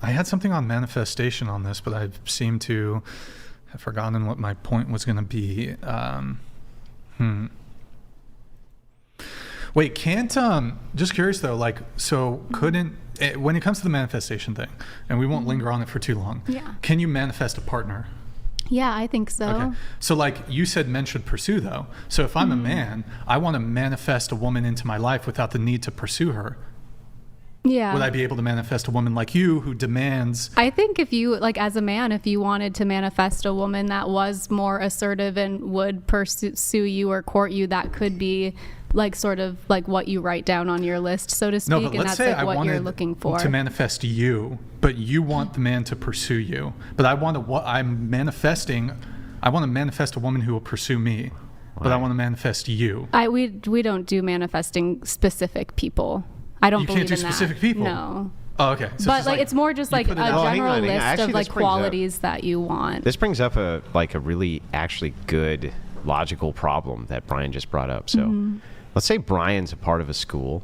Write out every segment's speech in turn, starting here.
I had something on manifestation on this, but I seem to have forgotten what my point was going to be. Wait, can't, just curious though, like, so couldn't, when it comes to the manifestation thing, and we won't linger on it for too long, can you manifest a partner? Yeah, I think so. Okay. So like you said, men should pursue though. So if I'm a man, I want to manifest a woman into my life without the need to pursue her. Yeah. Would I be able to manifest a woman like you who demands? I think if you, like as a man, if you wanted to manifest a woman that was more assertive and would pursue you or court you, that could be like sort of like what you write down on your list, so to speak. No, but and let's that's say like I what you're wanted looking for. to manifest you, but you want the man to pursue you. But I want to, I want to manifest a woman who will pursue me, but I want to manifest you. We don't do manifesting specific people. I don't believe in that. You can't do specific people? No. Oh, okay. So but like it's more just like a general list Actually, of like qualities that you want. This brings up a really actually good logical problem that Brian just brought up. So let's say Brian's a part of a school,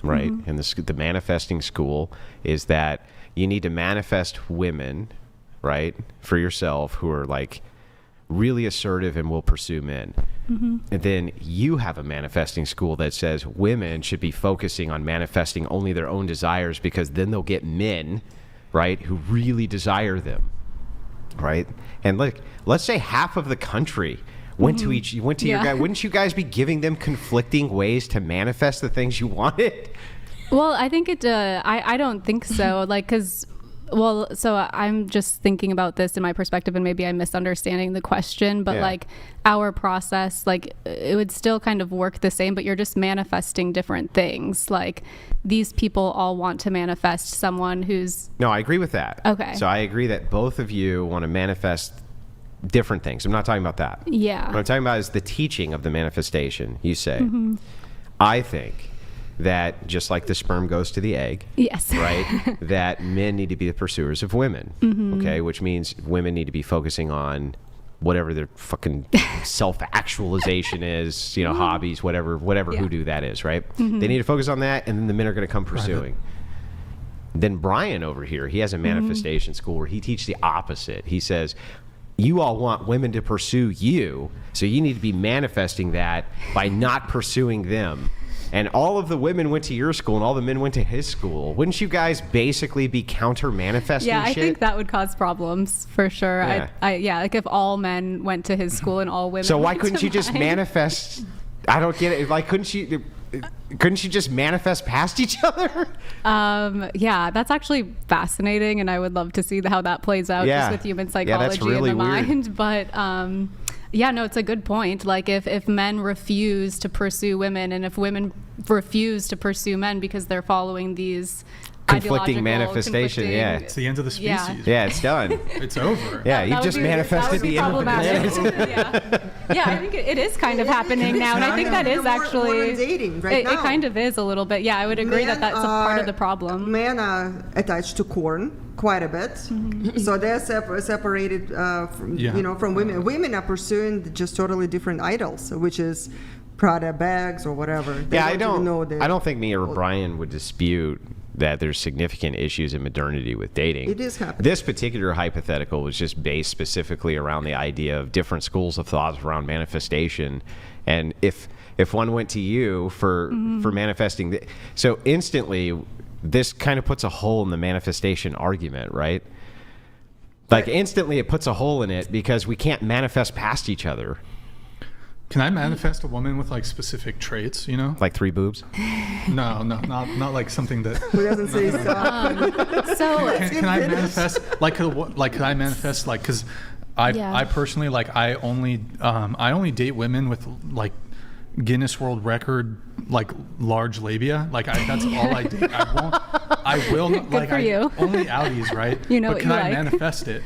right? And the manifesting school is that you need to manifest women, right, for yourself who are like really assertive and will pursue men. And then you have a manifesting school that says women should be focusing on manifesting only their own desires, because then they'll get men, right, who really desire them, right? And like, let's say half of the country went to your guy. Wouldn't you guys be giving them conflicting ways to manifest the things you wanted? Well, I think I don't think so. Like, because, well, so I'm just thinking about this in my perspective, and maybe I'm misunderstanding the question, but like our process, like it would still kind of work the same, but you're just manifesting different things. Like these people all want to manifest someone who's... No, I agree with that. Okay. So I agree that both of you want to manifest different things. I'm not talking about that. Yeah. What I'm talking about is the teaching of the manifestation. You say, I think that just like the sperm goes to the egg, yes, right, that men need to be the pursuers of women, okay, which means women need to be focusing on whatever their fucking self-actualization is, you know, hobbies, whatever hoodoo that is, right? They need to focus on that, and then the men are going to come pursuing. Then Brian over here, he has a manifestation school where he teaches the opposite. He says, you all want women to pursue you, so you need to be manifesting that by not pursuing them. And all of the women went to your school and all the men went to his school. Wouldn't you guys basically be counter-manifesting shit? Yeah, I think that would cause problems for sure. Yeah. Like if all men went to his school and all women So why went couldn't to you just mine? manifest? I don't get it. Like, couldn't you just manifest past each other? Yeah, that's actually fascinating, and I would love to see how that plays out just with human psychology really in the weird. mind. But yeah, no, it's a good point. Like if men refuse to pursue women, and if women refuse to pursue men because they're following these conflicting manifestation, It's the end of the species. Yeah, it's done. It's over. Yeah, you just manifested the end of the planet. Yeah, I think it is kind of happening now, and I think that is actually more dating right now. It kind of is a little bit. Yeah, I would agree that that's a part of the problem. Men are attached to corn quite a bit, so they're separated from women. Women are pursuing just totally different idols, which is Prada bags or whatever. I don't think me or Brian would dispute that there's significant issues in modernity with dating. It is happening. This particular hypothetical was just based specifically around the idea of different schools of thought around manifestation, and if one went to you for manifesting, so instantly this kind of puts a hole in the manifestation argument, right? Like instantly it puts a hole in it because we can't manifest past each other. Can I manifest a woman with like specific traits, you know? Like 3 boobs? No, not like something that... Who doesn't say so? So Can I manifest, can I manifest, like, because I personally, like, I only date women with, like, Guinness World Record, like, large labia. Like, that's all I date. I will, like, only outies, right? You know but what can you I like. manifest it?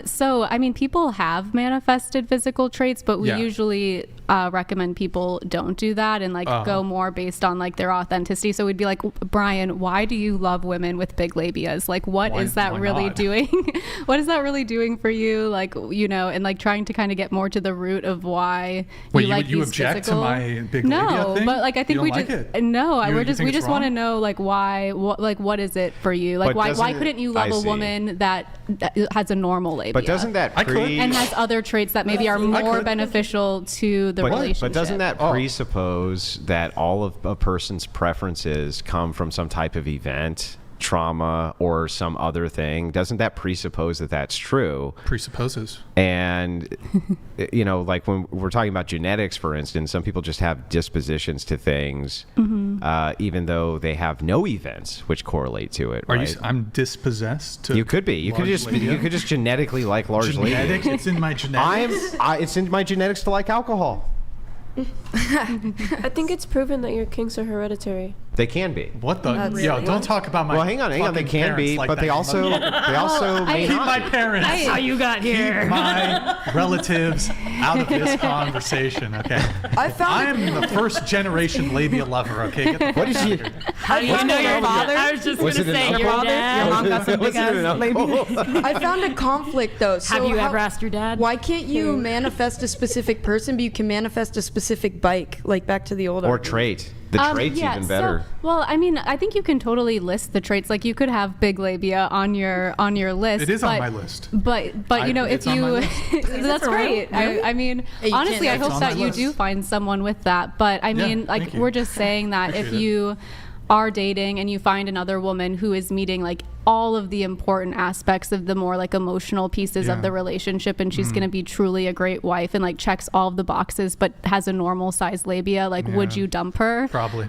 So, I mean, people have manifested physical traits, but we usually recommend people don't do that and like go more based on like their authenticity. So we'd be like, Brian, why do you love women with big labias? Like, what is that really doing? What is that really doing for you? Like, you know, and like trying to kind of get more to the root of why you like you these object physical. to my big labia thing? But like I think we just we just want to know like why what is it for you? Like why couldn't you love a woman that has a normal labia? But doesn't that and has other traits that maybe are more beneficial to the relationship? But doesn't that presuppose that all of a person's preferences come from some type of event, trauma, or some other thing? Doesn't that presuppose that that's true? Presupposes. And, you know, like when we're talking about genetics, for instance, some people just have dispositions to things, even though they have no events which correlate to it. Are right? you? I'm dispossessed to. You could be. You could just genetically like large genetics. It's in my genetics. It's in my genetics to like alcohol. I think it's proven that your kinks are hereditary. They can be. What the? Don't talk about my. Well, hang on. They can be, like but they also may keep not. my parents. That's how you got here. Keep my relatives out of this conversation. Okay. I am the first generation labia lover. Okay. What did you? How do you know your father? I was just going to say your dad. Your mom got some big ass labia. I found a conflict though. So have you ever asked your dad? Why can't you manifest a specific person, but you can manifest a specific bike, like back to the old or trait? The trait's even better. So, well, I mean, I think you can totally list the traits. Like you could have big labia on your list. It is on my list. But you know, if you that's great. Really? I mean, honestly, I hope that you do find someone with that. But I mean, like we're just saying that if you are dating and you find another woman who is meeting like all of the important aspects of the more like emotional pieces of the relationship, and she's going to be truly a great wife and like checks all of the boxes but has a normal size labia, like would you dump her? Probably.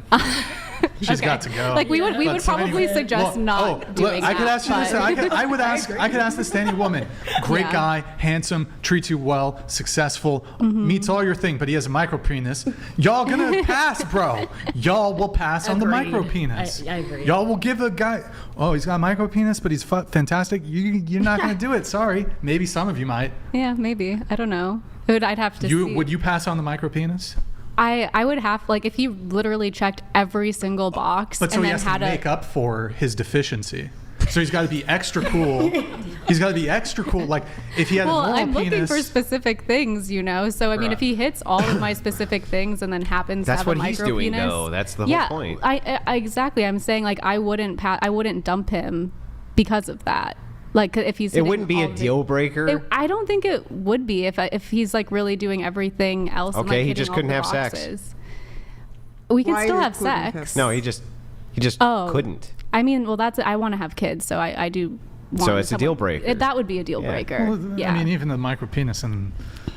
She's got to go. Like we would probably suggest not doing that. I could ask you this. I could ask this to any woman. Great guy, handsome, treats you well, successful, meets all your thing, but he has a micro penis. Y'all gonna pass, bro. Y'all will pass on the micro penis. I agree. Y'all will give a guy. Oh, he's got a micro penis, but he's fantastic. You're not gonna do it. Sorry. Maybe some of you might. Yeah, maybe. I don't know. I'd have to see. Would you pass on the micro penis? I would have, like, if he literally checked every single box but so and he then has to make up for his deficiency. So he's got to be extra cool. He's got to be extra cool. Like if he had a normal I'm penis. looking for specific things, you know. So I mean, if he hits all of my specific things and then happens to have a micro penis, that's what he's doing, though. That's the whole point. I exactly. I'm saying like I wouldn't dump him because of that. Like if he's, it wouldn't be a deal breaker. I don't think it would be if he's like really doing everything else. Okay, and, like, he just couldn't have boxes. Sex. We can still have sex. No, he just couldn't. I mean, well, I want to have kids, so I do. So it's a deal breaker. That would be a deal breaker. Well, I mean, even the micro penis and.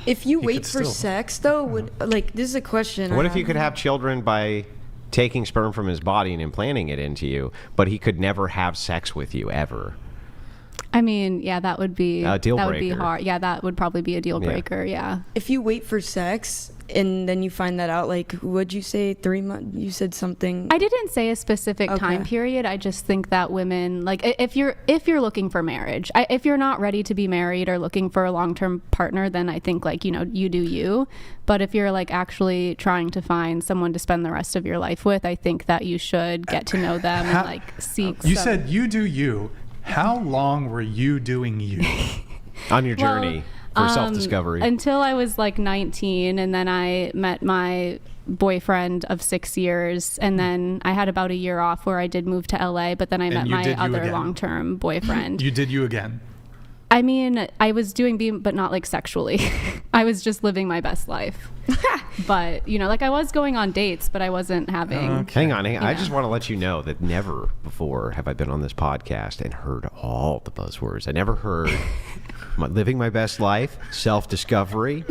If you wait for sex, though, this is a question. What if you could have children by taking sperm from his body and implanting it into you, but he could never have sex with you ever? I mean, yeah, that would be a deal breaker. That would be hard. Yeah, that would probably be a deal breaker. Yeah. If you wait for sex and then you find that out, like, would you say 3 months? You said something. I didn't say a specific time period. I just think that women, like, if you're looking for marriage, if you're not ready to be married or looking for a long-term partner, then I think, like, you know, you do you. But if you're like actually trying to find someone to spend the rest of your life with, I think that you should get to know them and like seek. You said you do you. How long were you doing you? On your journey for self-discovery? Until I was like 19, and then I met my boyfriend of 6 years, and then I had about a year off where I did move to LA, but then I met my other long-term boyfriend. You did you again? I mean, I was doing beam, but not like sexually. I was just living my best life. But, you know, like I was going on dates, but I wasn't having. Okay. Hang on. I just want to let you know that never before have I been on this podcast and heard all the buzzwords. I never heard living my best life, self-discovery,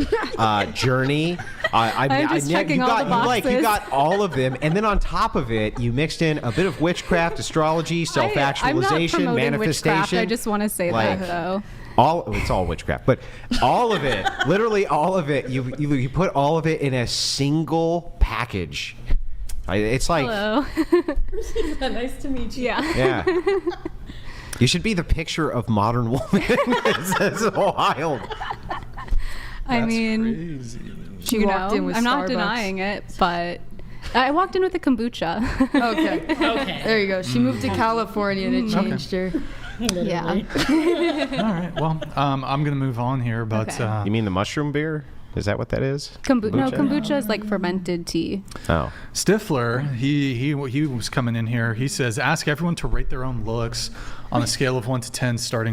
journey. I'm just checking all the boxes. You got all of them, and then on top of it, you mixed in a bit of witchcraft, astrology, self-actualization, I'm not manifestation. Witchcraft. I just want to say that though. It's all witchcraft, but all of it, literally all of it, you put all of it in a single package. It's like, hello. Nice to meet you. Yeah. You should be the picture of modern woman. It's wild. I mean, crazy. She walked in with I'm not Starbucks. denying it, but I walked in with a kombucha. Okay. Okay. There you go. She moved to California and it changed her. Yeah. All right. Well, I'm gonna move on here, but Okay. You mean the mushroom beer? Is that what that is? No, kombucha is like fermented tea. Oh. Stifler, he was coming in here. He says, ask everyone to rate their own looks on a scale of 1 to 10, starting